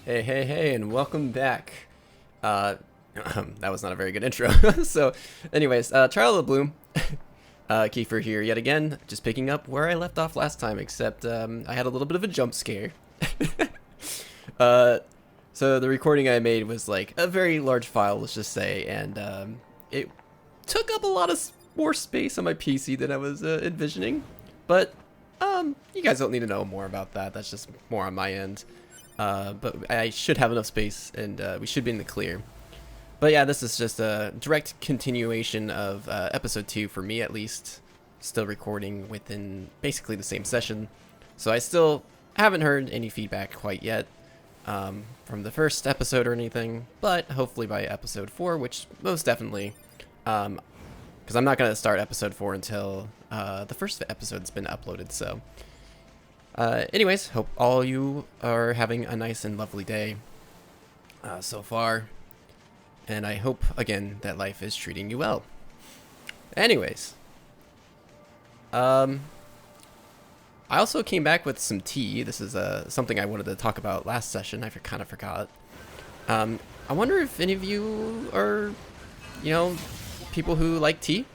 Hey, hey, hey, and welcome back. Uh, that was not a very good intro. So, anyways, Trial of the Bloom. Kiefer here yet again, just picking up where I left off last time, except I had a little bit of a jump scare. uh, so the recording I made was like a very large file, let's just say, and it took up a lot of more space on my PC than I was envisioning. But you guys don't need to know more about that. That's just more on my end. But I should have enough space, and we should be in the clear. But yeah, this is just a direct continuation of episode 2 for me, at least. Still recording within basically the same session. So I still haven't heard any feedback quite yet from the first episode or anything. But hopefully by episode 4, which most definitely, because I'm not going to start episode 4 until the first episode's been uploaded. So anyways, hope all you are having a nice and lovely day so far. And I hope, again, that life is treating you well. Anyways. I also came back with some tea. This is something I wanted to talk about last session. I kind of forgot. I wonder if any of you are, people who like tea.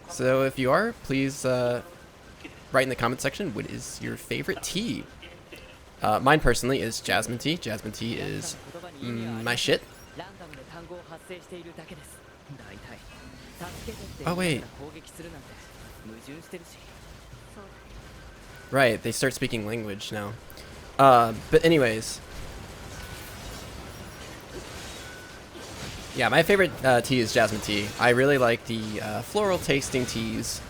So if you are, please write in the comment section, what is your favorite tea? Mine personally is jasmine tea. Jasmine tea is my shit. Oh wait. Right, they start speaking language now. But anyways. Yeah, my favorite tea is jasmine tea. I really like the floral tasting teas,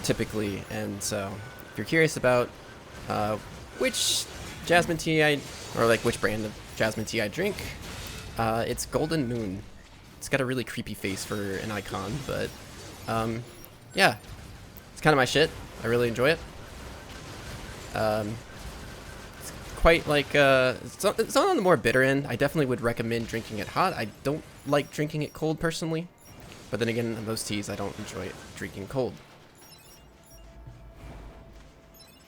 typically. And so, if you're curious about which jasmine tea which brand of jasmine tea I drink, it's Golden Moon. It's got a really creepy face for an icon, but yeah, it's kind of my shit. I really enjoy it. It's quite like it's on the more bitter end. I definitely would recommend drinking it hot. I don't like drinking it cold personally, but then again, most teas I don't enjoy drinking cold.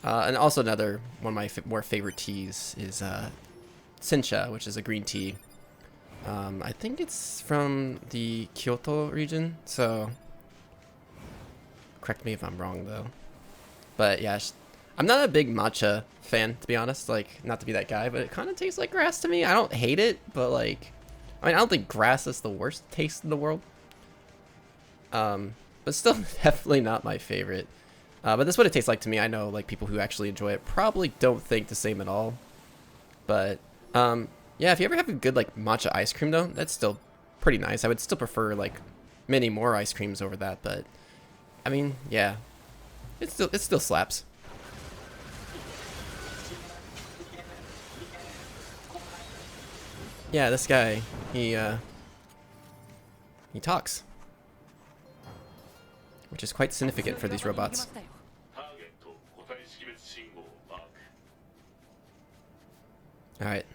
And also another one of my more favorite teas is sencha, which is a green tea. I think it's from the Kyoto region, so correct me if I'm wrong though. But yeah, I'm not a big matcha fan, to be honest. Like, not to be that guy, but it kind of tastes like grass to me. I don't hate it, but like, I don't think grass is the worst taste in the world. But still definitely not my favorite. But that's what it tastes like to me. I know like people who actually enjoy it probably don't think the same at all. But yeah, if you ever have a good like matcha ice cream though, that's still pretty nice. I would still prefer like many more ice creams over that, but I mean, yeah, it still slaps. Yeah, this guy, he talks, which is quite significant for these robots. All right.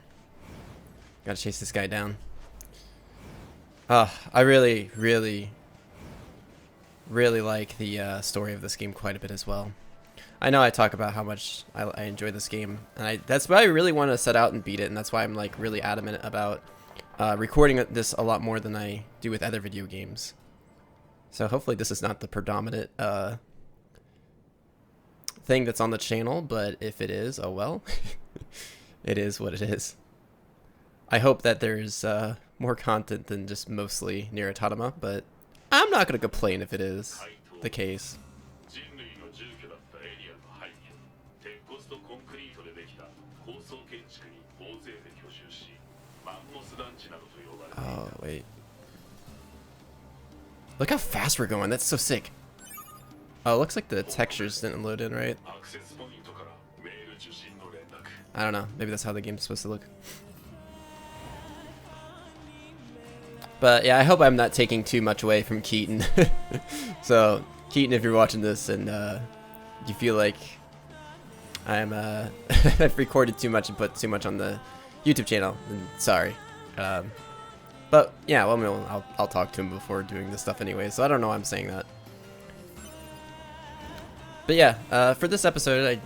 Gotta chase this guy down. I really, really, really like the story of this game quite a bit as well. I know I talk about how much I enjoy this game, and that's why I really want to set out and beat it, and that's why I'm like really adamant about recording this a lot more than I do with other video games. So hopefully this is not the predominant thing that's on the channel, but if it is, oh well. It is what it is. I hope that there's more content than just mostly NieR Automata, but I'm not going to complain if it is the case. Oh, wait. Look how fast we're going. That's so sick. Oh, it looks like the textures didn't load in right. I don't know. Maybe that's how the game's supposed to look. But yeah, I hope I'm not taking too much away from Keaton. So, Keaton, if you're watching this and you feel like I'm I've recorded too much and put too much on the YouTube channel, then sorry. But yeah, well, I'll talk to him before doing this stuff anyway, so I don't know why I'm saying that. But yeah, for this episode,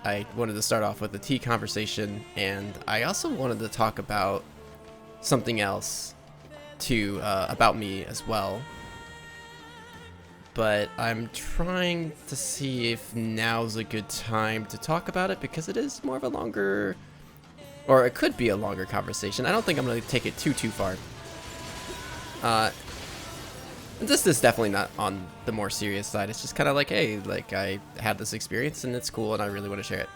I wanted to start off with a tea conversation, and I also wanted to talk about something else too, about me as well. But I'm trying to see if now's a good time to talk about it, because it is more of a longer, or it could be a longer conversation. I don't think I'm going to take it too far. This is definitely not on the more serious side. It's just kind of like, hey, like I had this experience and it's cool and I really want to share it.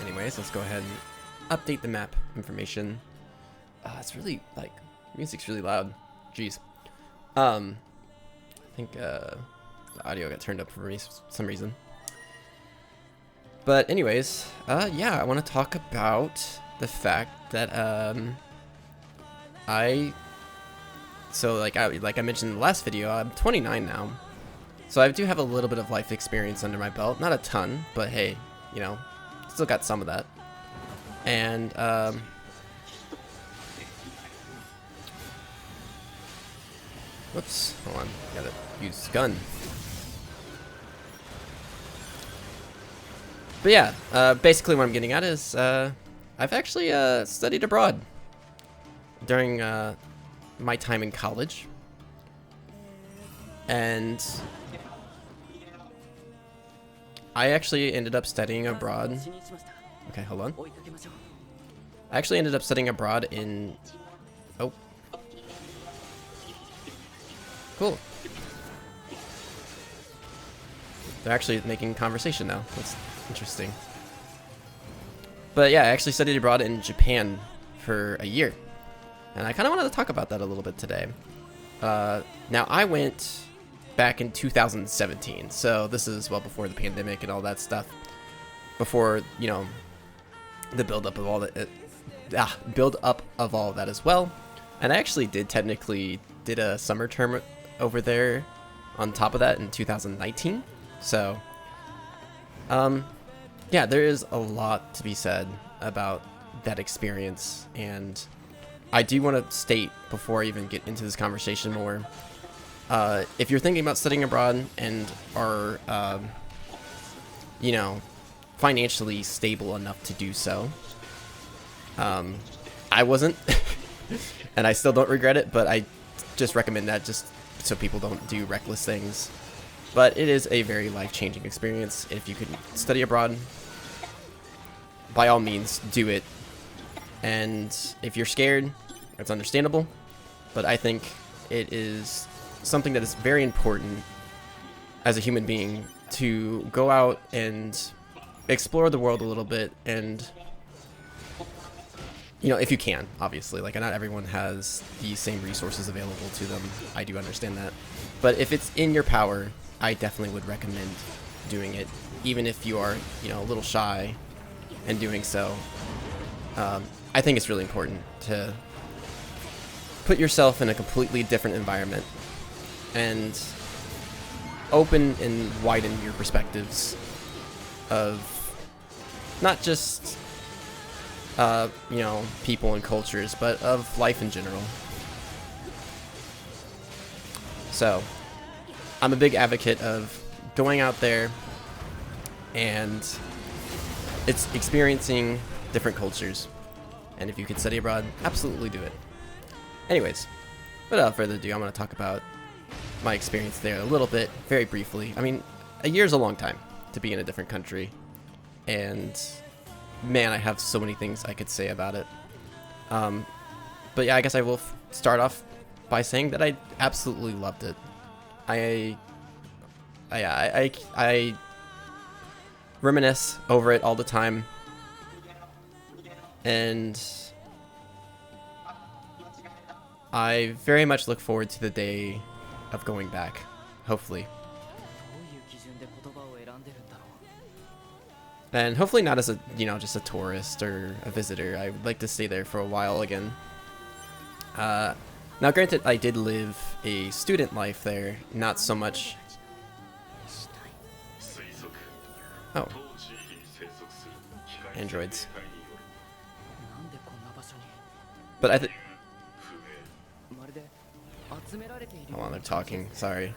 Anyways, let's go ahead and update the map information. It's really, like, music's really loud. Jeez. I think the audio got turned up for some reason. But anyways, yeah, I want to talk about the fact that So like I mentioned in the last video, I'm 29 now. So I do have a little bit of life experience under my belt. Not a ton, but hey, you know, still got some of that. And whoops, hold on, gotta use gun. But yeah, basically what I'm getting at is I've actually studied abroad during my time in college, and I actually ended up studying abroad. Okay, hold on. I actually ended up studying abroad in... Oh. Cool. They're actually making conversation now. That's interesting. But yeah, I actually studied abroad in Japan for a year. And I kind of wanted to talk about that a little bit today. Now, I went back in 2017, so this is well before the pandemic and all that stuff. Before, you know, the build-up of all that, build-up of all of that as well. And I actually did a summer term over there on top of that in 2019. So, yeah, there is a lot to be said about that experience, and I do want to state before I even get into this conversation more, if you're thinking about studying abroad and are, you know, financially stable enough to do so, I wasn't, and I still don't regret it, but I just recommend that just so people don't do reckless things. But it is a very life-changing experience. If you can study abroad, by all means, do it. And if you're scared, it's understandable, but I think it is something that is very important as a human being to go out and explore the world a little bit, and, you know, if you can, obviously. Like, not everyone has the same resources available to them. I do understand that. But if it's in your power, I definitely would recommend doing it, even if you are, you know, a little shy in doing so. I think it's really important to put yourself in a completely different environment and open and widen your perspectives of not just, you know, people and cultures, but of life in general. So, I'm a big advocate of going out there and it's experiencing different cultures. And if you can study abroad, absolutely do it. Anyways, without further ado, I'm going to talk about my experience there a little bit, very briefly. I mean, a year's a long time to be in a different country. And man, I have so many things I could say about it. But yeah, I guess I will start off by saying that I absolutely loved it. I reminisce over it all the time, and I very much look forward to the day of going back, hopefully. And hopefully not as a, you know, just a tourist or a visitor. I would like to stay there for a while again. Now granted, I did live a student life there, not so much. Oh. Androids. But I think... Hold on, they're talking, sorry.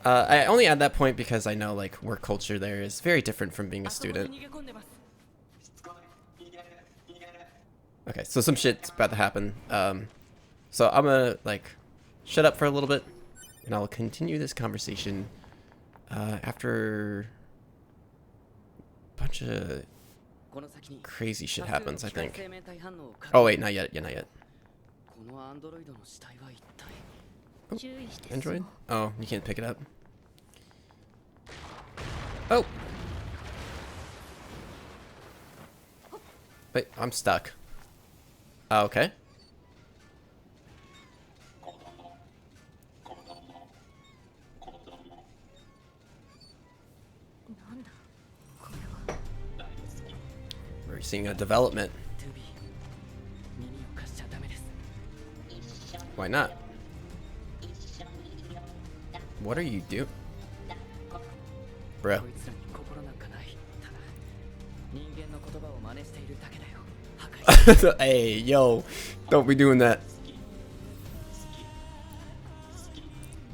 I only add that point because I know like work culture there is very different from being a student. Okay, so some shit's about to happen. So I'm gonna like shut up for a little bit, and I'll continue this conversation after a bunch of crazy shit happens, I think. Oh wait, not yet. Yeah, not yet. Oh, Android? Oh, you can't pick it up. Oh! Wait, I'm stuck. Oh, okay. We're seeing a development. Why not? What are you doing? Bro. Hey, yo. Don't be doing that.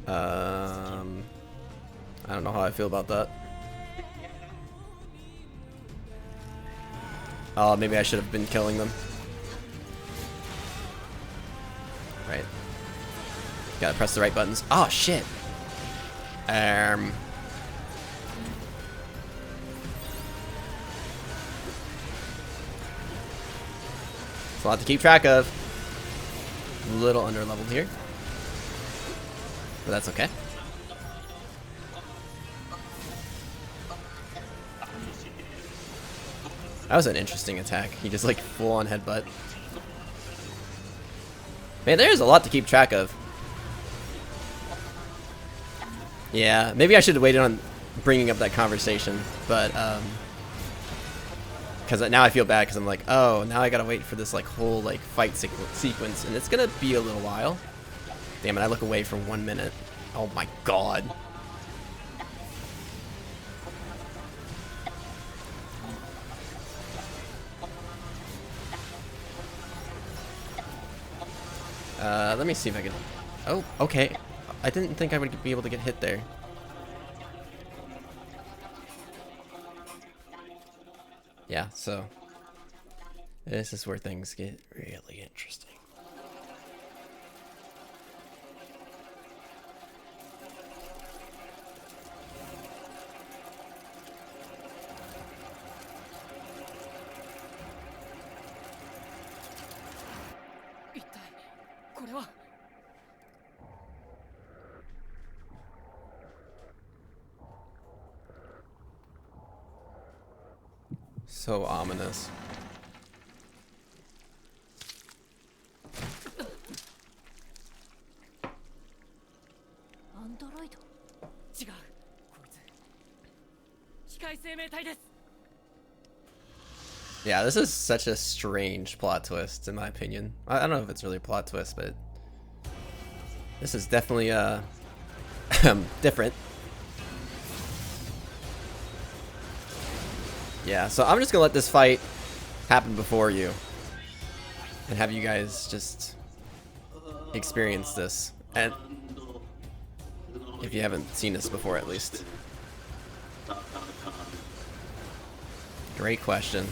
I don't know how I feel about that. Oh, maybe I should have been killing them. Right. Gotta press the right buttons. Oh, shit. It's a lot to keep track of. A little underleveled here, but that's okay. That was an interesting attack. He just like full on headbutt. Man, there's a lot to keep track of. Yeah, maybe I should have waited on bringing up that conversation, but because now I feel bad because I'm like, oh, now I gotta wait for this like whole like fight sequence, and it's gonna be a little while. Damn it! I look away for 1 minute. Oh my god. Let me see if I can. Oh, okay. I didn't think I would be able to get hit there. Yeah, so this is where things get really interesting. So ominous. Yeah, this is such a strange plot twist, in my opinion. I don't know if it's really a plot twist, but this is definitely different. Yeah, so I'm just gonna let this fight happen before you and have you guys just experience this, and if you haven't seen this before, at least. Great question.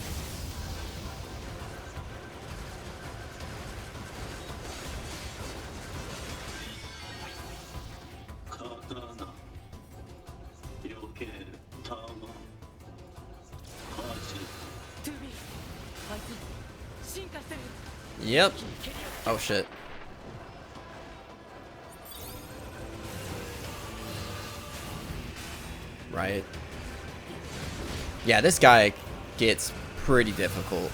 Yep. Oh shit. Right. Yeah, this guy gets pretty difficult.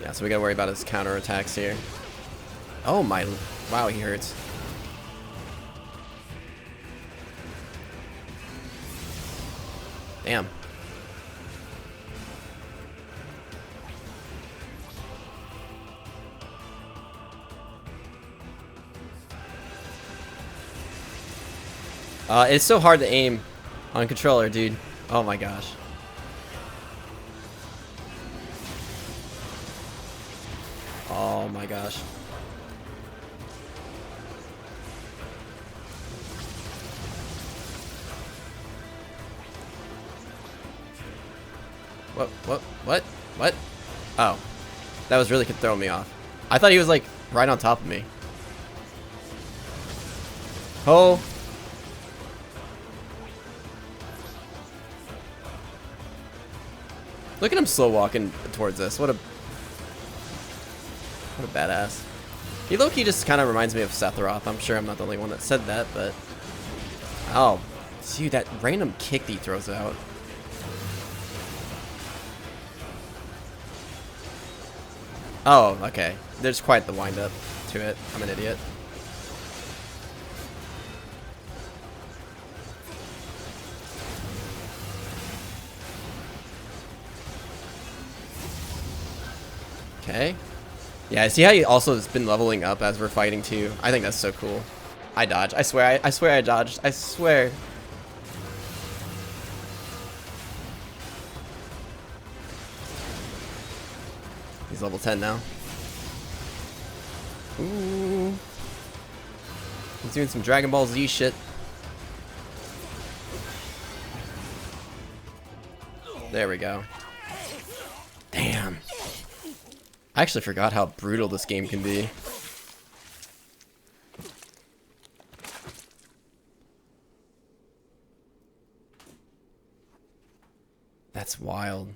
Yeah, so we gotta worry about his counterattacks here. Oh my, wow, he hurts. Damn. It's so hard to aim on controller, dude. Oh my gosh. my gosh. What? Oh. That was really throwing me off. I thought he was like right on top of me. Oh. Look at him slow walking towards us. What a badass. He low-key just kind of reminds me of Sephiroth. I'm sure I'm not the only one that said that, but oh, dude, that random kick that he throws out. Oh, okay. There's quite the wind-up to it. I'm an idiot. Okay. Yeah, see how he also has been leveling up as we're fighting too? I think that's so cool. I dodged. I swear I dodged. I swear. He's level 10 now. Ooh. He's doing some Dragon Ball Z shit. There we go. Damn. I actually forgot how brutal this game can be. That's wild.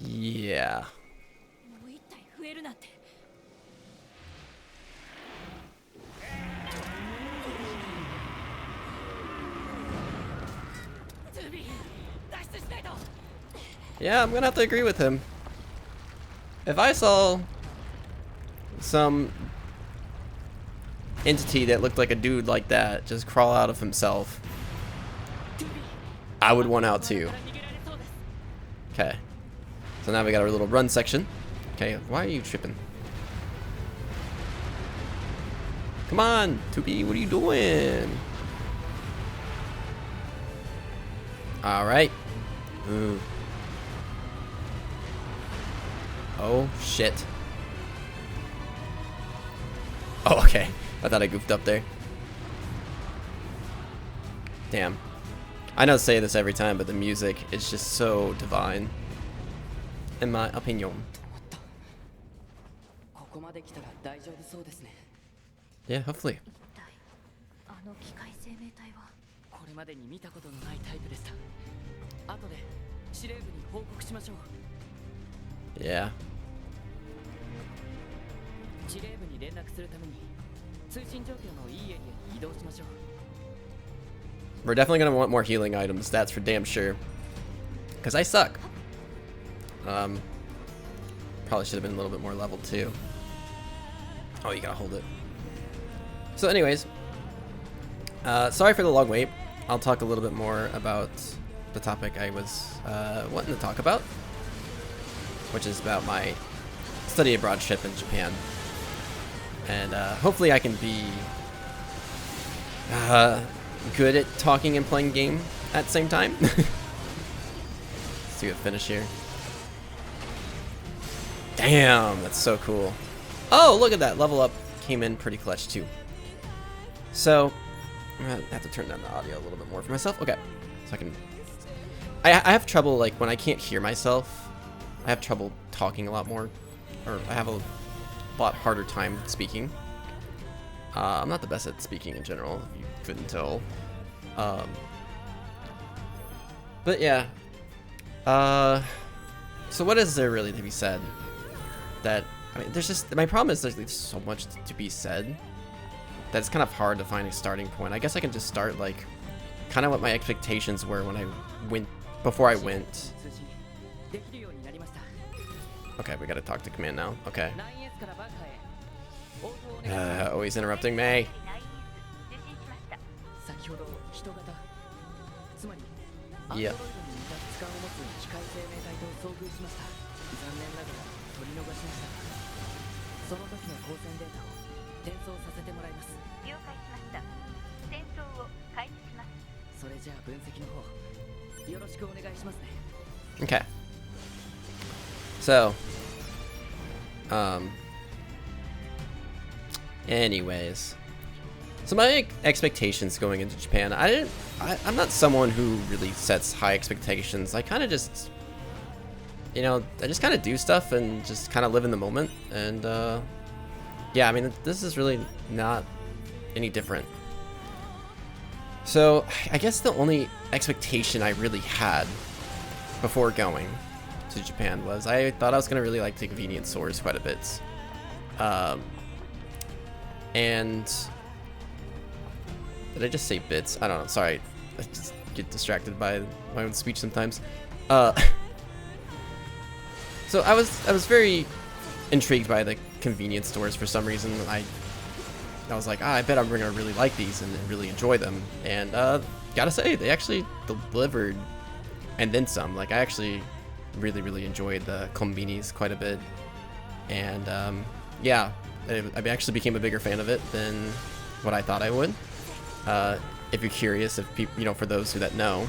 Yeah. Yeah, I'm gonna have to agree with him. If I saw some entity that looked like a dude like that just crawl out of himself, I would want out too. Okay. So now we got our little run section. Okay, why are you tripping? Come on, 2B, what are you doing? Alright. Ooh. Oh, shit. Oh, okay. I thought I goofed up there. Damn. I know I say this every time, but the music is just so divine. In my opinion. Yeah, hopefully. Yeah. We're definitely gonna want more healing items, that's for damn sure. Because I suck. Probably should have been a little bit more leveled too. Oh, you gotta hold it. So anyways, sorry for the long wait. I'll talk a little bit more about the topic I was wanting to talk about, which is about my study abroad trip in Japan. And hopefully I can be good at talking and playing game at the same time. Let's do a finish here. Damn, that's so cool. Oh, look at that. Level up came in pretty clutch too. So, I'm gonna have to turn down the audio a little bit more for myself. Okay, so I can... I have trouble, like, when I can't hear myself, I have trouble talking a lot more. Or I have a lot harder time speaking. I'm not the best at speaking in general, if you couldn't tell. But yeah. So what is there really to be said? That, I mean, there's just, my problem is there's like so much to be said that it's kind of hard to find a starting point. I guess I can just start like kind of what my expectations were when I went, before I went. Okay, we gotta talk to command now. Okay. Always interrupting me. Yeah. その時の光線データを転送させてもらいます。了解しました。転送を開始します。それじゃあ分析の方よろしくお願いしますね。 Okay. So, anyways, so my expectations going into Japan, I'm not someone who really sets high expectations. I kind of just, you know, I just kind of do stuff and just kind of live in the moment. And, yeah, I mean, this is really not any different. So, I guess the only expectation I really had before going to Japan was I thought I was gonna really like the convenience stores quite a bit, and did I just say bits? I don't know. Sorry, I just get distracted by my own speech sometimes. So I was very intrigued by the convenience stores for some reason. I was like, I bet I'm gonna really like these and really enjoy them. And gotta say, they actually delivered. And then some. Like, I actually really enjoyed the konbinis quite a bit. And, yeah, I actually became a bigger fan of it than what I thought I would. If you're curious, if people, you know, for those who that know,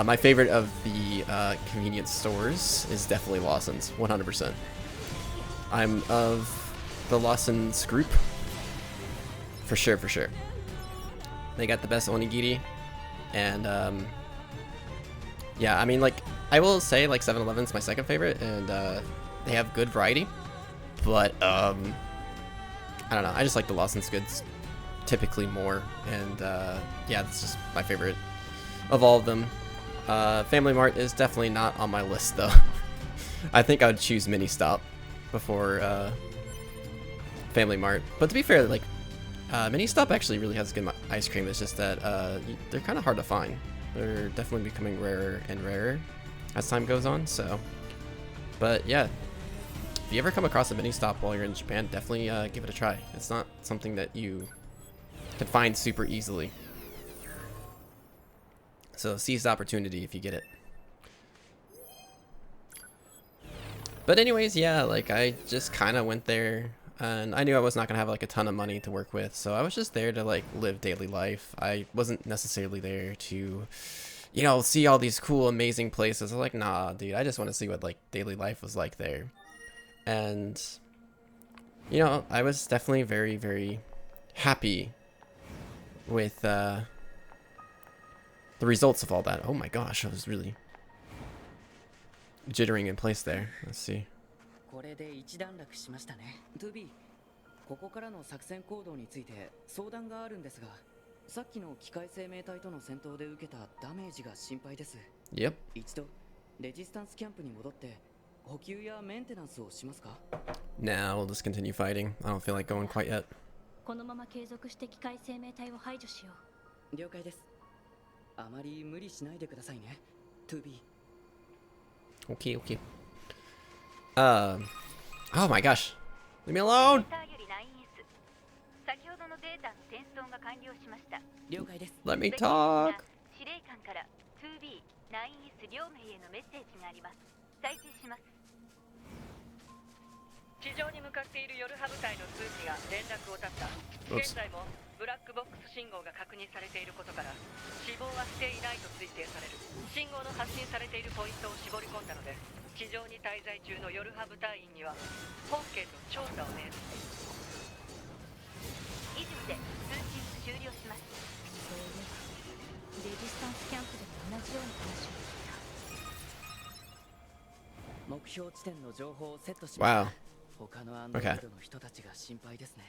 my favorite of the convenience stores is definitely Lawson's, 100%. I'm of the Lawson's group. For sure. They got the best onigiri. And, yeah, I mean, like, I will say, like, 7-Eleven's my second favorite, and they have good variety, but, I don't know, I just like the Lawson's Goods typically more, and, yeah, that's just my favorite of all of them. Family Mart is definitely not on my list, though. I think I would choose Mini Stop before, Family Mart, but to be fair, like, Mini Stop actually really has good ice cream. It's just that, they're kind of hard to find. They're definitely becoming rarer and rarer as time goes on, so. But yeah, if you ever come across a Mini Stop while you're in Japan, definitely give it a try. It's not something that you can find super easily. So seize the opportunity if you get it. But anyways, yeah, like I just kind of went there. And I knew I was not going to have like a ton of money to work with, so I was just there to like live daily life. I wasn't necessarily there to, you know, see all these cool, amazing places. I was like, nah, dude, I just want to see what like daily life was like there. And, you know, I was definitely very happy with the results of all that. Oh my gosh, I was really jittering in place there. Let's see. これで一段落しましたね。2B、ここからの作戦行動について相談があるんですが、さっきの機械生命体との戦闘で受けたダメージが心配です。Yep. 一度レジスタンスキャンプに戻って補給やメンテナンスをしますか? Nah, we'll just continue fighting. I don't feel like going quite yet. このまま継続して機械生命体を排除しよう。了解です。あまり無理しないでくださいね。2B。Okay. Oh my gosh. Leave me alone. Let me talk. 司令官から 2B、9S 両名へのメッセージがあります。再生します。地上に向かっている夜ハ部隊の数機が連絡を絶った。現在もブラックボックス信号が確認されていることから死亡はしていないと推定される。信号の発信されているポイントを絞り込んだので、地上に滞在中の夜ハ部隊員には本件の調査を命ず。以上で通信終了します。そういえばレジスタンスキャンプでも同じような話を聞いた。目標地点の情報をセットしました。 Wow. 他のアンドロイドの人たちが心配ですね。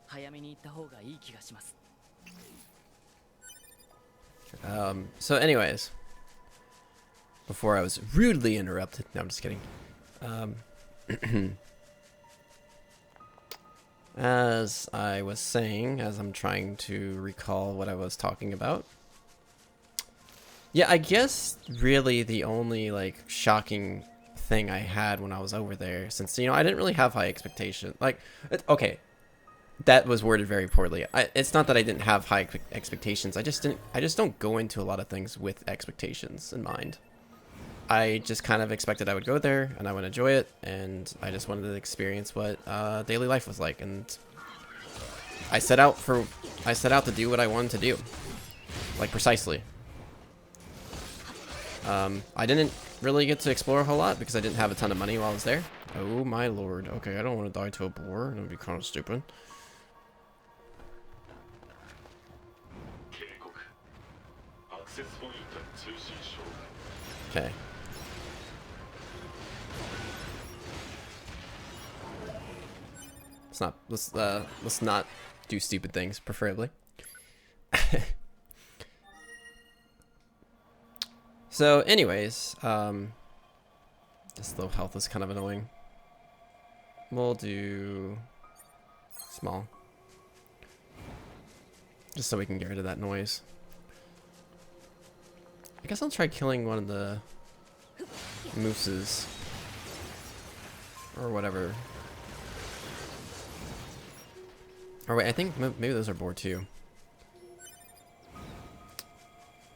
早めに行った方がいい気がします。So anyways, before I was rudely interrupted. No, I'm just kidding. As I was saying, as I'm trying to recall what I was talking about. Yeah, I guess really the only like shocking thing I had when I was over there, since, you know, I didn't really have high expectations. Like, okay, that was worded very poorly. It's not that I didn't have high expectations. I just don't go into a lot of things with expectations in mind. I just kind of expected I would go there and I would enjoy it, and I just wanted to experience what daily life was like. And I set out to do what I wanted to do, like precisely. I didn't really get to explore a whole lot because I didn't have a ton of money while I was there. Oh my lord. Okay, I don't want to die to a boar. That would be kind of stupid. Okay. Let's not do stupid things, preferably. So, anyways, this low health is kind of annoying. We'll do small, just so we can get rid of that noise. I guess I'll try killing one of the mooses or whatever. Or wait, I think maybe those are boar too.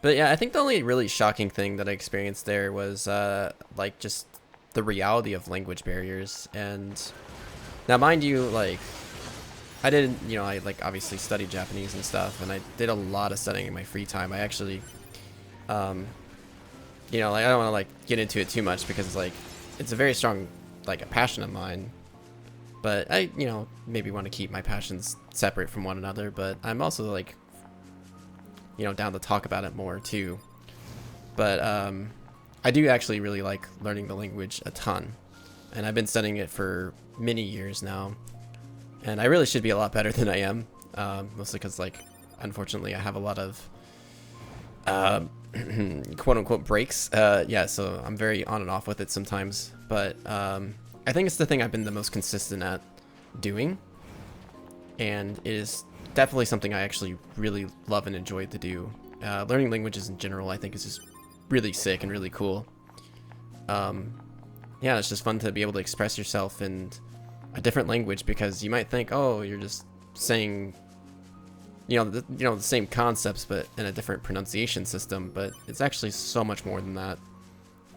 But yeah, I think the only really shocking thing that I experienced there was like just the reality of language barriers. And now, mind you, like I didn't, you know, I like obviously studied Japanese and stuff, and I did a lot of studying in my free time. I actually, you know, like I don't want to like get into it too much because like it's a very strong like a passion of mine. But I, you know, maybe want to keep my passions separate from one another. But I'm also like, you know, down to talk about it more too. But I do actually really like learning the language a ton, and I've been studying it for many years now, and I really should be a lot better than I am, mostly because like unfortunately I have a lot of quote unquote breaks. Yeah, so I'm very on and off with it sometimes, but I think it's the thing I've been the most consistent at doing, and it is definitely something I actually really love and enjoy to do. Learning languages in general, I think, is just really sick and really cool. Yeah, it's just fun to be able to express yourself in a different language, because you might think, oh, you're just saying, you know, the same concepts but in a different pronunciation system, but it's actually so much more than that.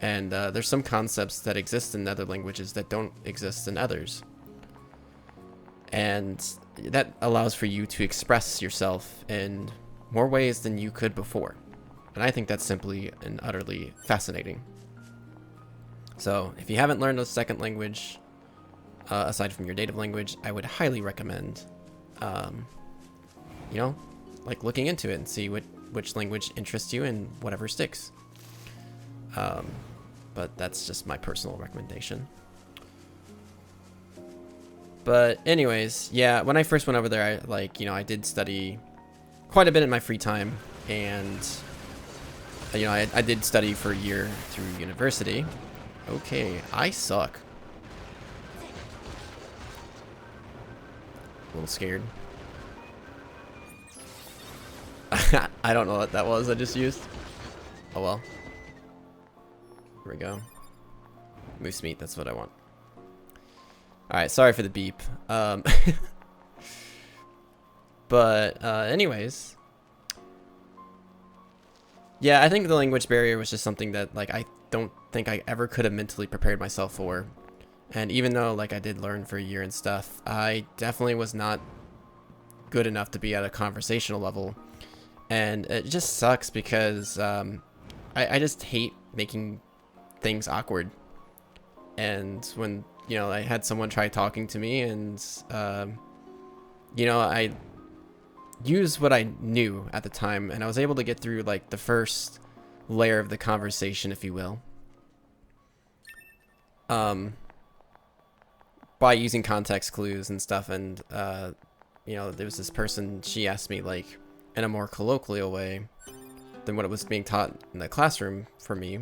And there's some concepts that exist in other languages that don't exist in others. And that allows for you to express yourself in more ways than you could before. And I think that's simply and utterly fascinating. So if you haven't learned a second language, aside from your native language, I would highly recommend, you know, like looking into it and see which language interests you and whatever sticks. But that's just my personal recommendation. But anyways, yeah, when I first went over there, I did study quite a bit in my free time, and you know, I did study for a year through university. Okay, I suck. A little scared. I don't know what that was I just used. Oh well. Here we go. Moose meat, that's what I want. Alright, sorry for the beep. But anyways. Yeah, I think the language barrier was just something that like I don't think I ever could have mentally prepared myself for. And even though like I did learn for a year and stuff, I definitely was not good enough to be at a conversational level. And it just sucks because I just hate making things awkward. And when, you know, I had someone try talking to me, and you know, I used what I knew at the time, and I was able to get through like the first layer of the conversation, if you will, by using context clues and stuff. And you know, there was this person, she asked me like in a more colloquial way than what it was being taught in the classroom for me.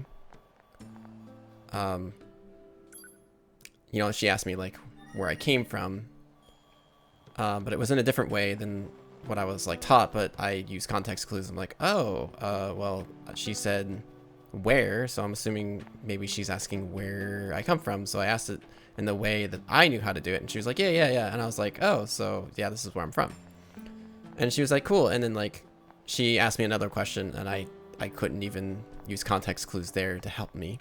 You know, she asked me like where I came from, but it was in a different way than what I was like taught. But I used context clues. I'm like, oh, well, she said where, so I'm assuming maybe she's asking where I come from. So I asked it in the way that I knew how to do it, and she was like, yeah, and I was like, oh, so yeah, this is where I'm from. And she was like, cool. And then like she asked me another question, and I couldn't even use context clues there to help me.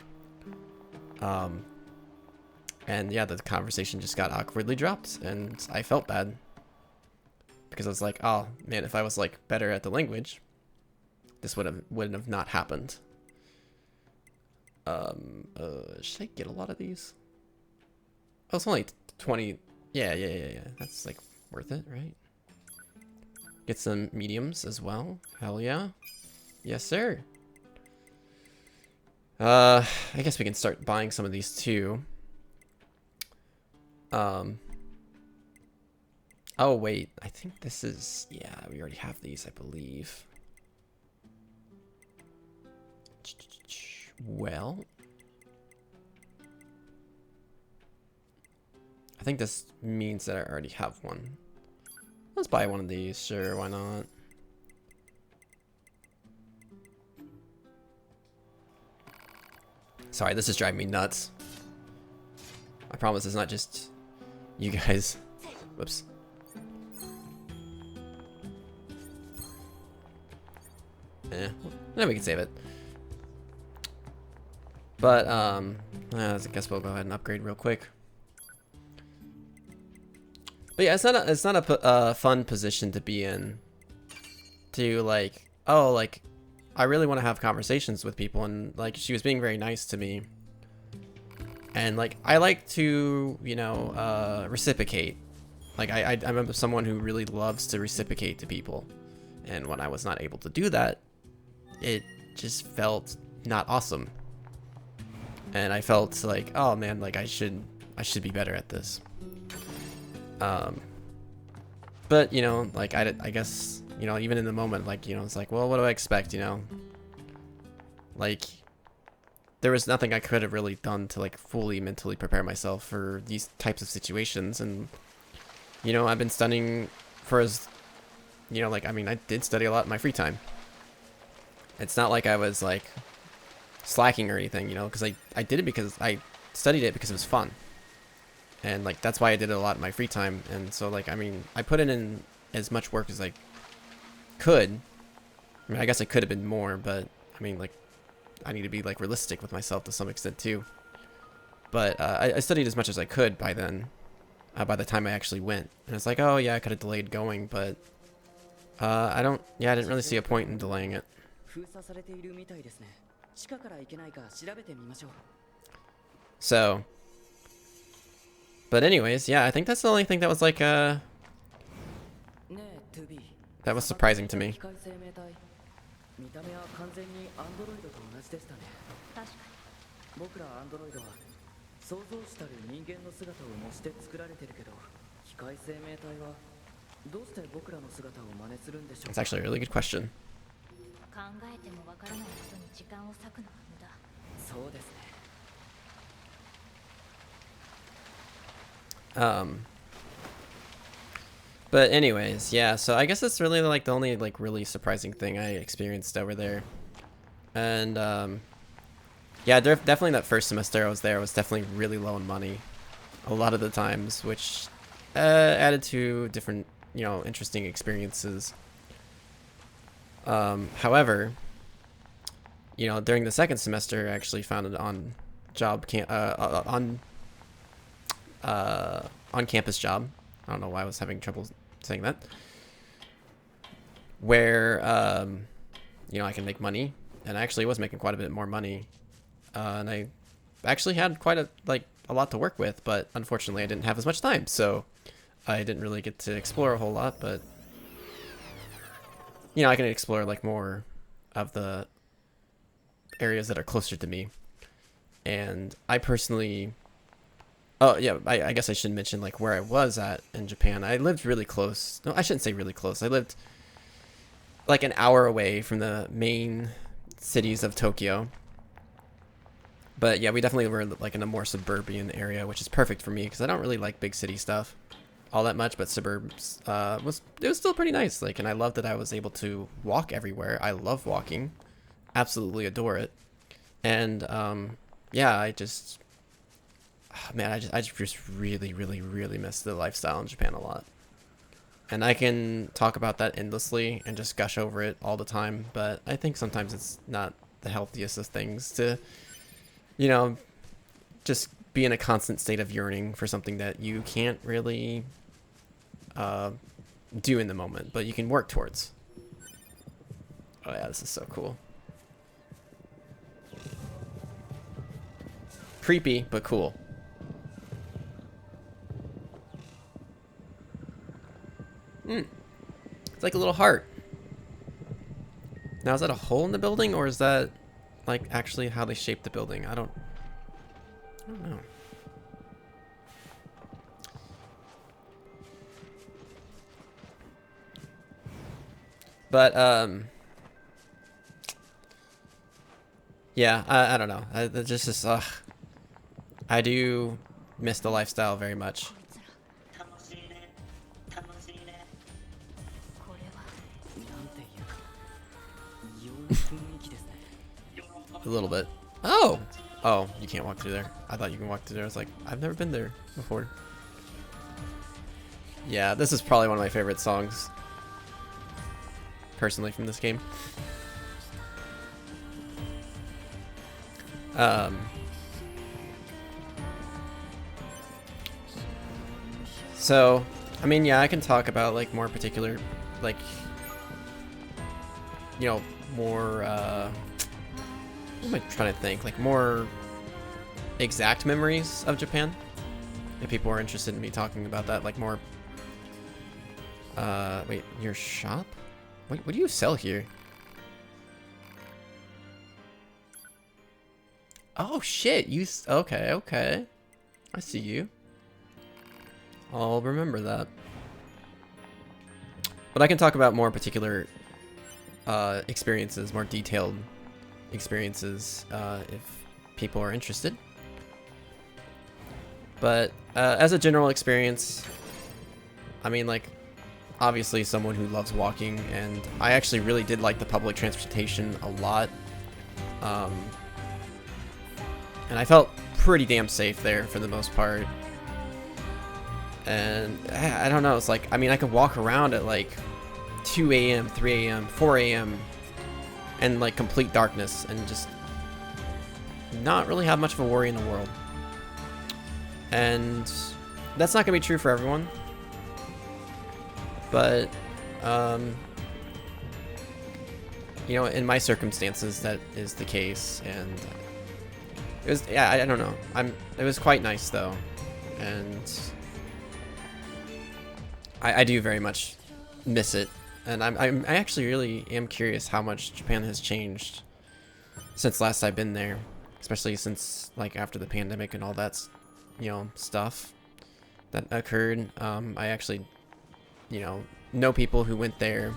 And yeah, the conversation just got awkwardly dropped, and I felt bad. Because I was like, oh man, if I was like better at the language, this wouldn't have not happened. Should I get a lot of these? Oh, it's only 20. Yeah. That's like worth it, right? Get some mediums as well. Hell yeah. Yes, sir. I guess we can start buying some of these too. Oh wait, I think this is, yeah, we already have these, I believe. Well, I think this means that I already have one. Let's buy one of these, sure, why not? Sorry, this is driving me nuts. I promise it's not just you guys. Whoops. Eh, then we can save it. But, I guess we'll go ahead and upgrade real quick. But yeah, it's not a fun position to be in. To like, oh, like, I really want to have conversations with people, and like, she was being very nice to me. And like, I like to, you know, reciprocate. Like, I'm someone who really loves to reciprocate to people. And when I was not able to do that, it just felt not awesome. And I felt like, oh man, like I should be better at this. But you know, like I guess, you know, even in the moment, like, you know, it's like, well, what do I expect, you know? Like, there was nothing I could have really done to like fully mentally prepare myself for these types of situations. And you know, I've been studying for as, you know, like, I mean, I did study a lot in my free time. It's not like I was like slacking or anything, you know, because I did it because I studied it because it was fun. And like, that's why I did it a lot in my free time. And so like, I mean, I put in as much work as I could. I mean, I guess I could have been more, but I mean, like, I need to be like realistic with myself to some extent too. But I studied as much as I could by then, by the time I actually went. And it's like, oh yeah, I could have delayed going, but I didn't really see a point in delaying it. So, but anyways, yeah, I think that's the only thing that was like that was surprising to me. 見た目は完全にアンドロイドと同じでしたね。確かに。僕らアンドロイドは創造主たる人間の姿を模して作られてるけど、機械生命体はどうして僕らの姿を真似するんでしょう It's actually a really good question. 考えてもわからないことに時間を割くのは無駄。そうですね。But anyways, yeah, so I guess that's really like the only like really surprising thing I experienced over there. And yeah, definitely that first semester I was there was definitely really low in money a lot of the times, which added to different, you know, interesting experiences. However, you know, during the second semester I actually found an on campus job. I don't know why I was having trouble saying that. Where, you know, I can make money. And I actually was making quite a bit more money. And I actually had quite a lot to work with, but unfortunately I didn't have as much time. So I didn't really get to explore a whole lot, but, you know, I can explore like more of the areas that are closer to me. And I personally... Oh, yeah, I guess I should mention, like, where I was at in Japan. I lived really close. No, I shouldn't say really close. I lived, like, an hour away from the main cities of Tokyo. But, yeah, we definitely were, like, in a more suburban area, which is perfect for me, because I don't really like big city stuff all that much, but suburbs, it was still pretty nice. Like, and I loved that I was able to walk everywhere. I love walking. Absolutely adore it. And, yeah, I just... Man, I just really, really, really miss the lifestyle in Japan a lot. And I can talk about that endlessly and just gush over it all the time, but I think sometimes it's not the healthiest of things to, you know, just be in a constant state of yearning for something that you can't really do in the moment, but you can work towards. Oh yeah, this is so cool. Creepy, but cool. It's like a little heart. Now, is that a hole in the building, or is that like actually how they shaped the building? I don't know. But yeah, I don't know. I do miss the lifestyle very much. これはなんていうか異様な雰囲気ですね A little bit. Oh! Oh, you can't walk through there. I thought you can walk through there. I was like, I've never been there before. Yeah, this is probably one of my favorite songs, personally, from this game. So, I mean, yeah, I can talk about, like, more particular, like, you know, more, what am I trying to think? Like, more exact memories of Japan. If people are interested in me talking about that, like, more, wait, your shop? Wait, what do you sell here? Oh, shit, okay, okay. I see you. I'll remember that. But I can talk about more particular experiences, more detailed experiences, if people are interested. But as a general experience, I mean, like, obviously someone who loves walking, and I actually really did like the public transportation a lot. And I felt pretty damn safe there for the most part. And I don't know, it's like, I mean, I could walk around at like 2 a.m., 3 a.m., 4 a.m. and like complete darkness and just not really have much of a worry in the world. And that's not gonna be true for everyone. But, you know, in my circumstances, that is the case. And it was, yeah, I don't know. It was quite nice though. And I do very much miss it, and I actually really am curious how much Japan has changed since last I've been there, especially since like after the pandemic and all that, you know, stuff that occurred. I actually, you know people who went there,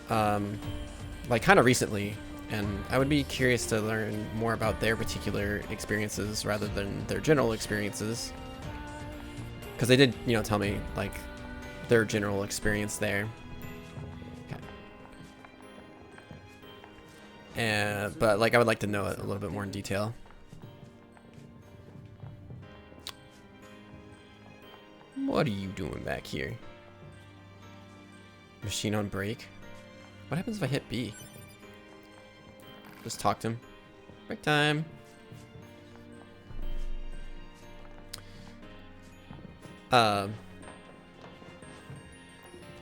like kind of recently, and I would be curious to learn more about their particular experiences rather than their general experiences. Because they did, you know, tell me, like, their general experience there. Okay. But, like, I would like to know it a little bit more in detail. What are you doing back here? Machine on break? What happens if I hit B? Just talk to him. Break time.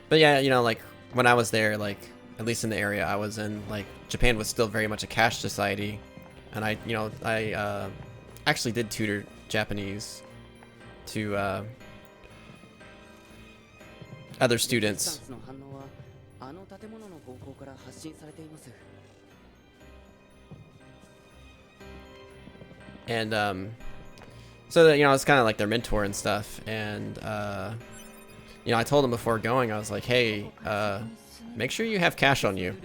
But yeah, you know, like when I was there, like at least in the area I was in, like Japan was still very much a cash society, and I actually did tutor Japanese to other students. And so that, you know, I was kind of like their mentor and stuff, and you know, I told them before going, I was like, hey, make sure you have cash on you,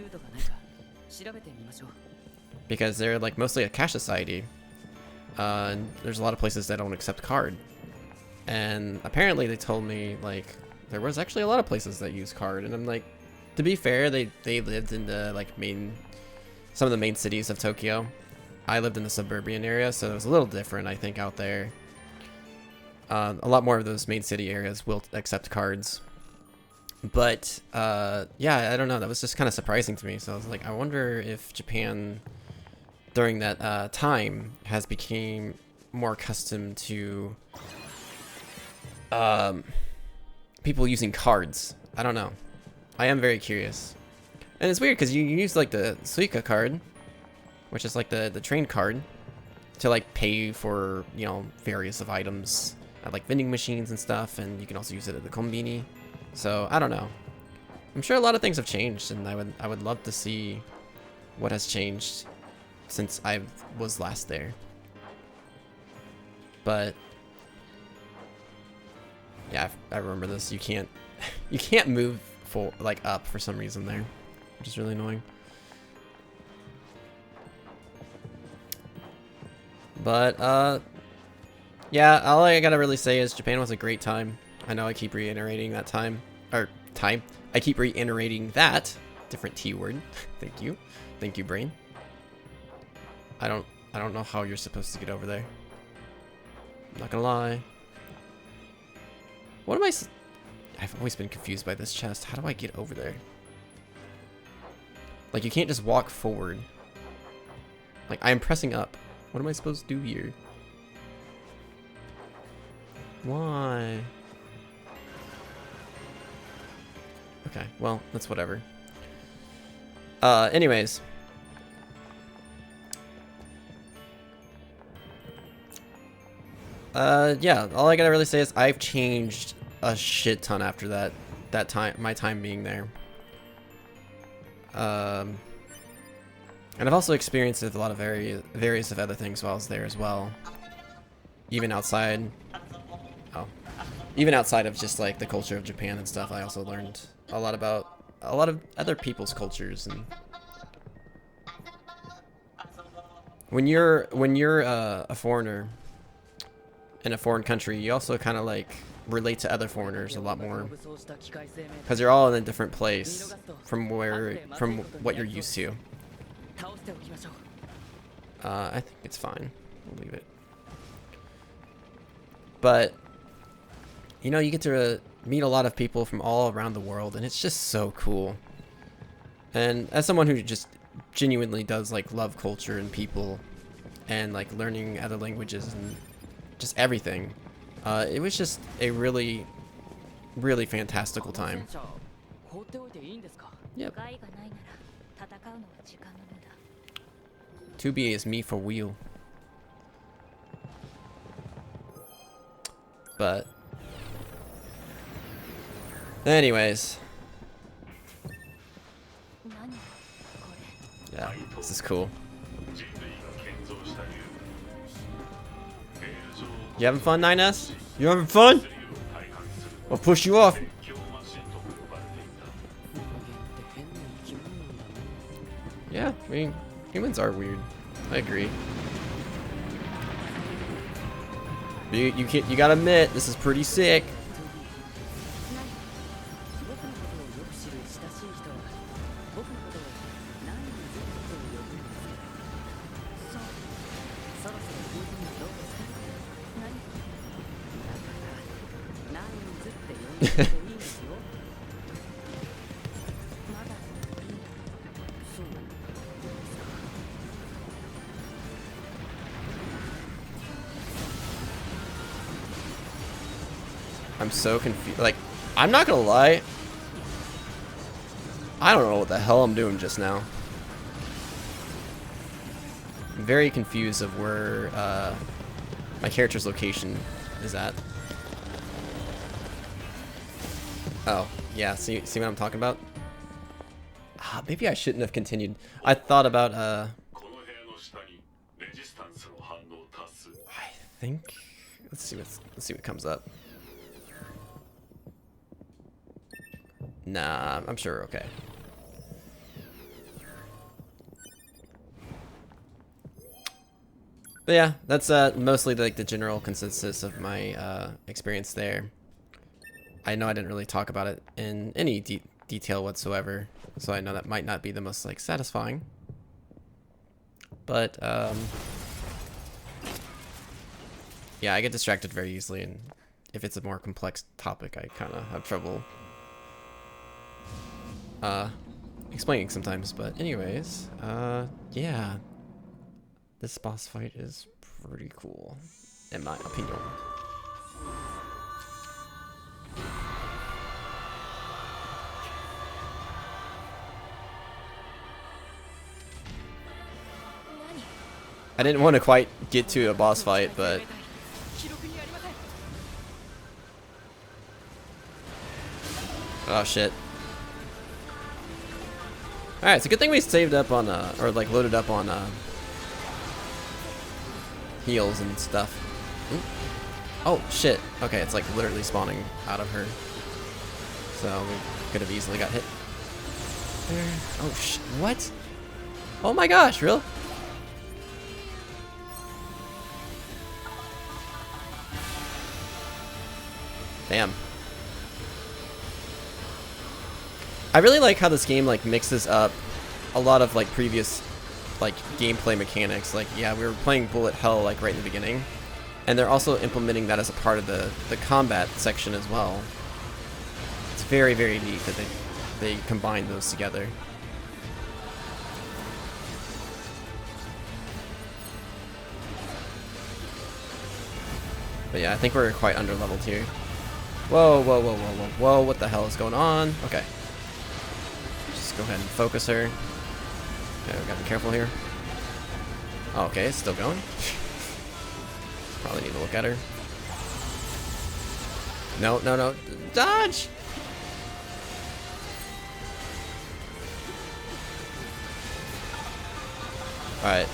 because they're like mostly a cash society, and there's a lot of places that don't accept card. And apparently they told me like there was actually a lot of places that use card, and I'm like, to be fair, they lived in the like some of the main cities of Tokyo. I lived in the suburban area, so it was a little different, I think, out there. A lot more of those main city areas will accept cards. But, yeah, I don't know. That was just kind of surprising to me. So I was like, I wonder if Japan during that time has become more accustomed to people using cards. I don't know. I am very curious. And it's weird because you use like the Suica card, which is like the train card, to like pay for, you know, various of items at like vending machines and stuff, and you can also use it at the konbini. So I don't know. I'm sure a lot of things have changed, and I would love to see what has changed since I was last there. But yeah, I remember this. You can't move up for some reason there, which is really annoying. But yeah, all I gotta really say is Japan was a great time. I know I keep reiterating that time. I keep reiterating that. Different T word. Thank you. Thank you, brain. I don't know how you're supposed to get over there. I'm not gonna lie. What am I've always been confused by this chest. How do I get over there? Like, you can't just walk forward. Like, I am pressing up. What am I supposed to do here? Why? Okay, well, that's whatever. Anyways. Yeah, all I gotta really say is I've changed a shit ton after my time being there. And I've also experienced a lot of various of other things while I was there as well. Even outside of just like the culture of Japan and stuff, I also learned a lot about a lot of other people's cultures. And when you're a foreigner in a foreign country, you also kind of like relate to other foreigners a lot more, because you're all in a different place from what you're used to. I think it's fine. We'll leave it. But you know, you get to meet a lot of people from all around the world, and it's just so cool. And as someone who just genuinely does like love culture and people and like learning other languages and just everything, it was just a really, really fantastical time. Yep. 2B is me for wheel. But anyways, yeah, this is cool. You having fun, 9S? You having fun? I'll push you off. Yeah, I mean, humans are weird. I agree. You gotta admit, this is pretty sick. I'm so confused. Like, I'm not gonna lie. I don't know what the hell I'm doing just now. I'm very confused of where my character's location is at. Oh, yeah, see what I'm talking about? Maybe I shouldn't have continued. I thought about, I think, let's see what comes up. Nah, I'm sure we're okay. But yeah, that's mostly like the general consensus of my experience there. I know I didn't really talk about it in any detail whatsoever, so I know that might not be the most like satisfying. But yeah, I get distracted very easily, and if it's a more complex topic, I kind of have trouble explaining sometimes. But anyways, yeah, This boss fight is pretty cool, in my opinion. I didn't want to quite get to a boss fight, but oh shit. Alright, it's a good thing we saved up on, or like loaded up on, heals and stuff. Ooh. Oh shit. Okay, it's like literally spawning out of her. So we could have easily got hit. There. Oh what? Oh my gosh, real? Damn. I really like how this game like mixes up a lot of like previous like gameplay mechanics. Like, yeah, we were playing bullet hell like right in the beginning, and they're also implementing that as a part of the combat section as well. It's very, very neat that they combine those together. But yeah, I think we're quite under-leveled here. Whoa, whoa, whoa, whoa, whoa, whoa, what the hell is going on? Okay. Just go ahead and focus her. Okay, we gotta be careful here. Oh, okay, it's still going. Probably need to look at her. No, no, no. Dodge! Alright.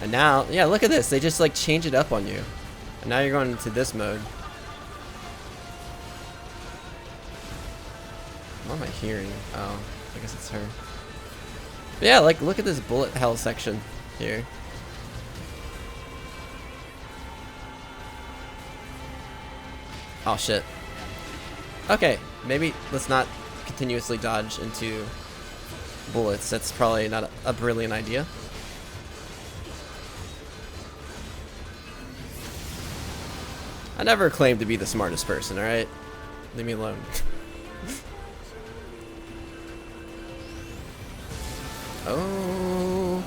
And now, yeah, look at this. They just like change it up on you. And now you're going into this mode. What am I hearing? Oh, I guess it's her. But yeah, like look at this bullet hell section here. Oh shit. Okay, maybe let's not continuously dodge into bullets. That's probably not a brilliant idea. I never claimed to be the smartest person, alright? Leave me alone. Oh.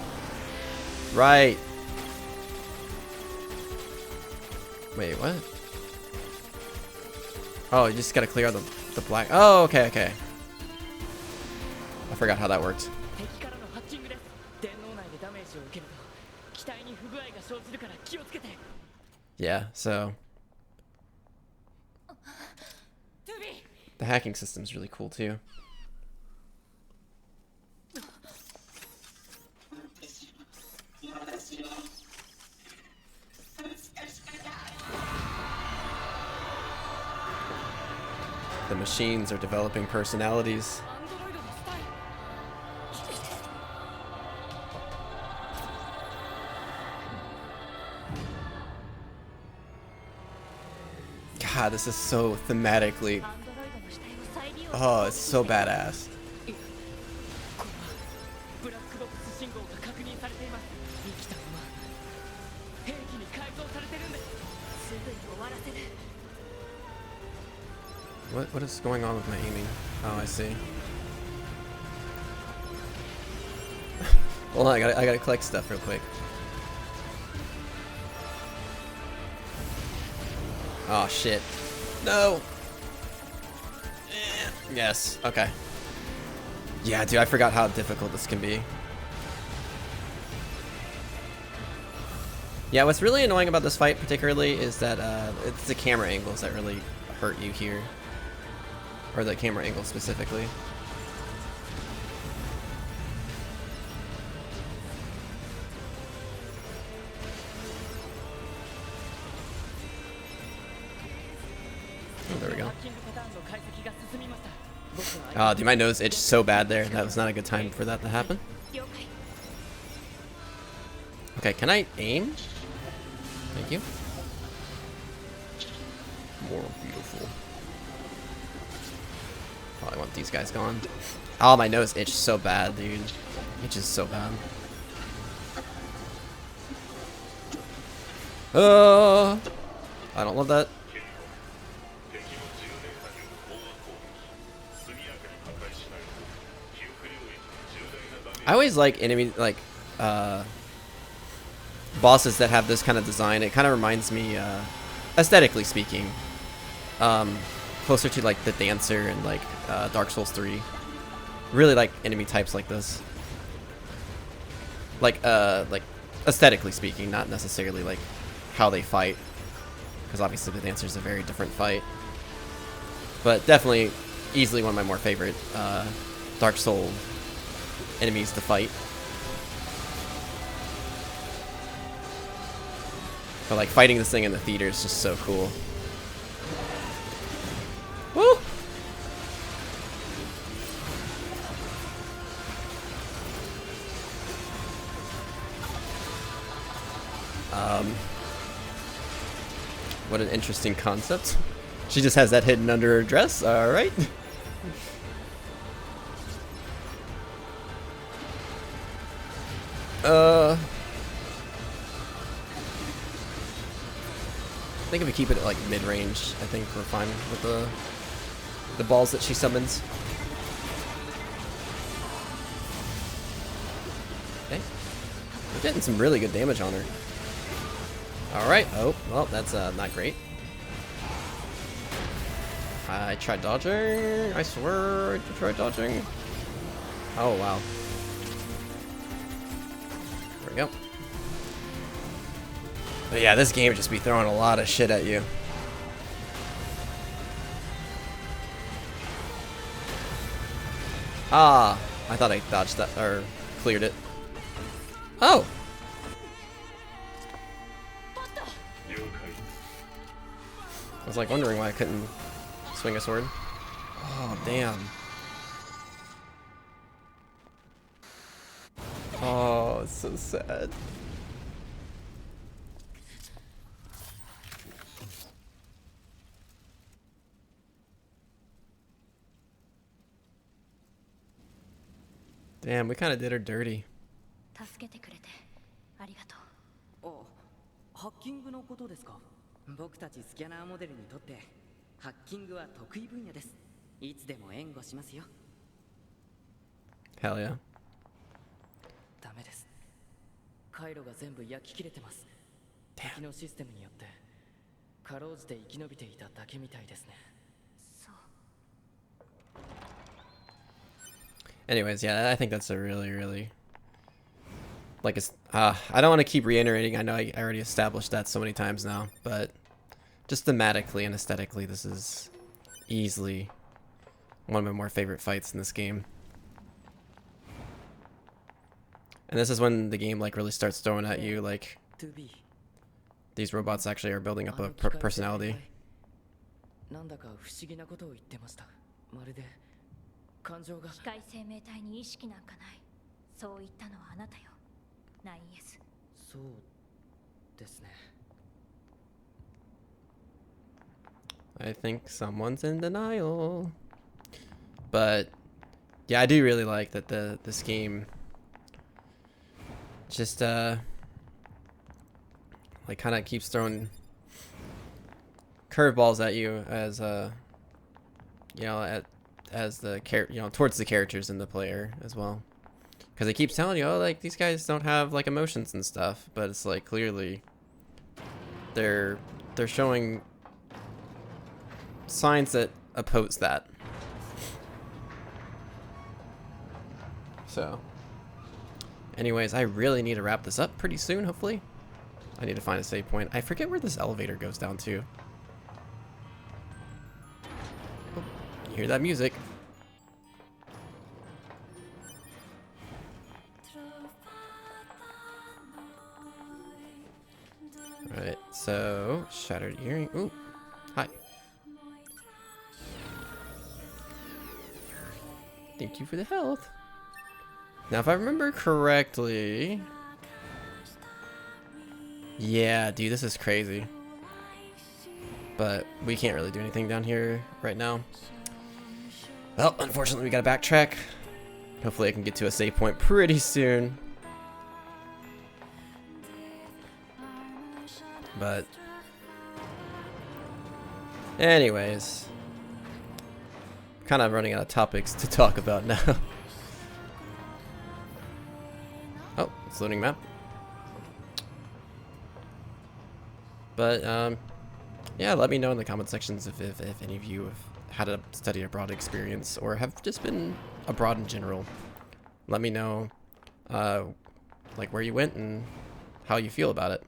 Right. Wait, what? Oh, you just gotta clear out the black. Oh, okay, okay. I forgot how that worked. Yeah, so the hacking system is really cool too. The machines are developing personalities. God, this is so thematically. Oh, it's so badass. What is going on with my aiming? Oh, I see. Hold on, I gotta collect stuff real quick. Oh shit. No. Yes. Okay. Yeah, dude, I forgot how difficult this can be. Yeah, what's really annoying about this fight particularly is that it's the camera angles that really hurt you here. Or the camera angle specifically. Oh, there we go. Oh, dude, my nose itched so bad there. That was not a good time for that to happen. Okay, can I aim? Thank you. More beautiful. Oh, I want these guys gone. Oh, my nose itched so bad, dude. Itches so bad. Oh, I don't love that. I always like enemy like bosses that have this kind of design. It kind of reminds me, aesthetically speaking, closer to like the Dancer and like Dark Souls 3. Really like enemy types like this. Like aesthetically speaking, not necessarily like how they fight, because obviously the Dancer is a very different fight. But definitely, easily one of my more favorite Dark Soul enemies to fight. But like fighting this thing in the theater is just so cool. Woo! What an interesting concept. She just has that hidden under her dress. All right. I think if we keep it at like mid-range, I think we're fine with the balls that she summons. Okay. We're getting some really good damage on her. Alright. Oh, well, that's not great. I tried dodging. I swear I tried dodging. Oh, wow. There we go. But yeah, this game just be throwing a lot of shit at you. Ah, I thought I dodged that, or cleared it. Oh! I was like wondering why I couldn't swing a sword. Oh, damn. Oh, it's so sad. Damn, we kind of did her dirty. 助けてくれてありがとう。あ、ハッキングのことですか。僕たちスキャナーモデルにとってハッキングは得意分野です。いつでも援護しますよ。Hell yeah. ダメです。回路が全部焼き切れてます。敵のシステムによってかろうじて生き延びていただけみたいですね。そう。Anyways, yeah, I think that's a really like it's I don't want to keep reiterating. I know I already established that so many times now, but just thematically and aesthetically, this is easily one of my more favorite fights in this game. And this is when the game like really starts throwing at you like these robots actually are building up a personality. なんだか不思議なことを言ってました。まるで感情が。機械生命体に意識なんかない。そう言ったのはあなたよ。ナインエス。そうですね。I think someone's in denial. But yeah, I do really like that this game just like kind of keeps throwing curveballs at you as you know, as the towards the characters and the player as well, because it keeps telling you, oh, like these guys don't have like emotions and stuff, but it's like clearly they're showing signs that oppose that. So anyways, I really need to wrap this up pretty soon, hopefully. I need to find a save point. I forget where this elevator goes down to. Oh, you hear that music? Alright, so shattered earring. Ooh, hi. Thank you for the health. Now, if I remember correctly, yeah, dude, this is crazy. But we can't really do anything down here right now. Well, unfortunately, we gotta backtrack. Hopefully, I can get to a save point pretty soon. But anyways, kind of running out of topics to talk about now. It's loading map. But yeah, let me know in the comment sections if any of you have had a study abroad experience or have just been abroad in general. Let me know like where you went and how you feel about it,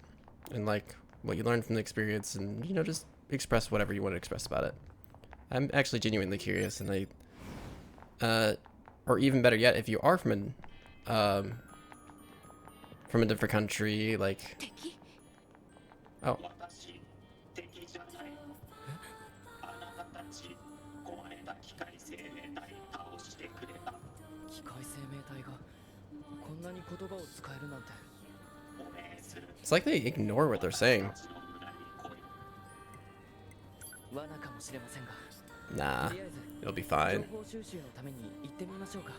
and like what you learned from the experience, and you know, just express whatever you want to express about it. I'm actually genuinely curious, and or even better yet, if you are from a different country, like, oh, 機械生命体がこんなに言葉を使えるなんて。 it's like they ignore what they're saying. 罠かもしれませんが、 Nah, とりあえず it'll be 情 fine. 報収集のために行ってみましょうか。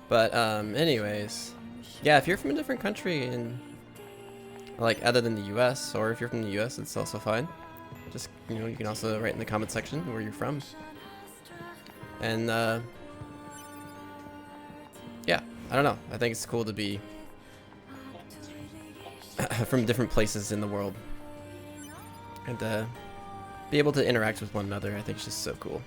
But anyways, yeah, if you're from a different country and like other than the US, or if you're from the US, it's also fine. Just, you know, you can also write in the comment section where you're from. And yeah, I don't know. I think it's cool to be from different places in the world and be able to interact with one another. I think it's just so cool.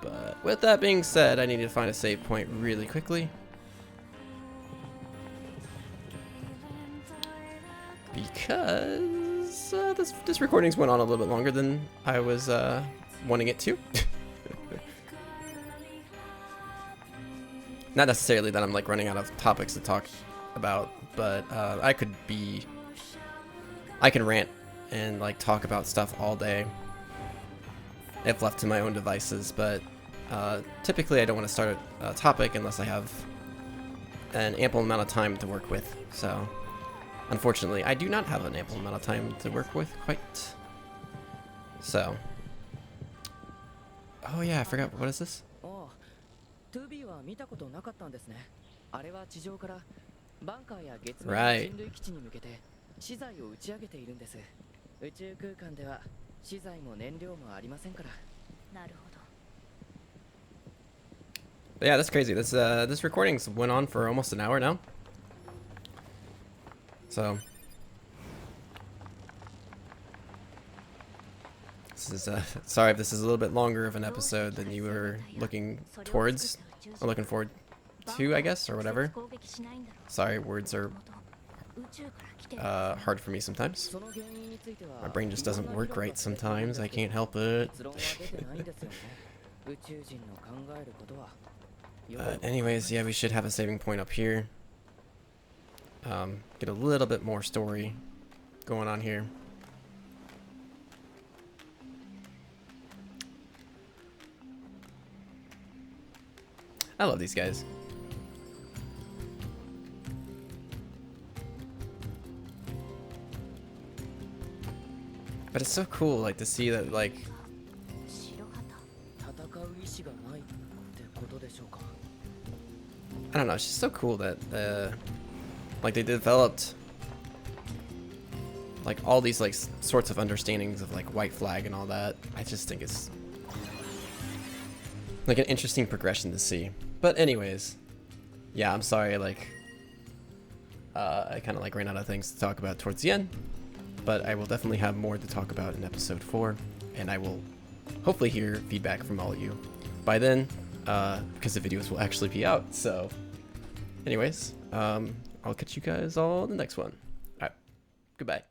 But with that being said, I need to find a save point really quickly. Because this recording's went on a little bit longer than I was wanting it to. Not necessarily that I'm like running out of topics to talk about, but I can rant and like talk about stuff all day if left to my own devices, but typically I don't want to start a topic unless I have an ample amount of time to work with. So unfortunately, I do not have an ample amount of time to work with quite. So, oh yeah, I forgot, what is this? 2B は見たことなかったんですね。あれは地上からバンカーや月面の Right. 人類基地に向けて資材を打ち上げているんです。宇宙空間では資材も燃料もありませんから。なるほど。 But yeah, that's crazy. This recording's went on for almost an hour now. So this is sorry if this is a little bit longer of an episode than you were looking towards or looking forward to, I guess, or whatever. Sorry, words are hard for me sometimes. My brain just doesn't work right sometimes. I can't help it. Anyways, yeah, we should have a saving point up here. Get a little bit more story going on here. I love these guys. But it's so cool, like, to see that, like, 戦う意志がないってことでしょうか。 I don't know, it's just so cool that, like, they developed, like, all these, like, sorts of understandings of, like, white flag and all that. I just think it's, like, an interesting progression to see. But anyways, yeah, I'm sorry, like, I kind of, like, ran out of things to talk about towards the end. But I will definitely have more to talk about in episode 4, and I will hopefully hear feedback from all of you by then, because the videos will actually be out. So anyways, I'll catch you guys all in the next one. All right, goodbye.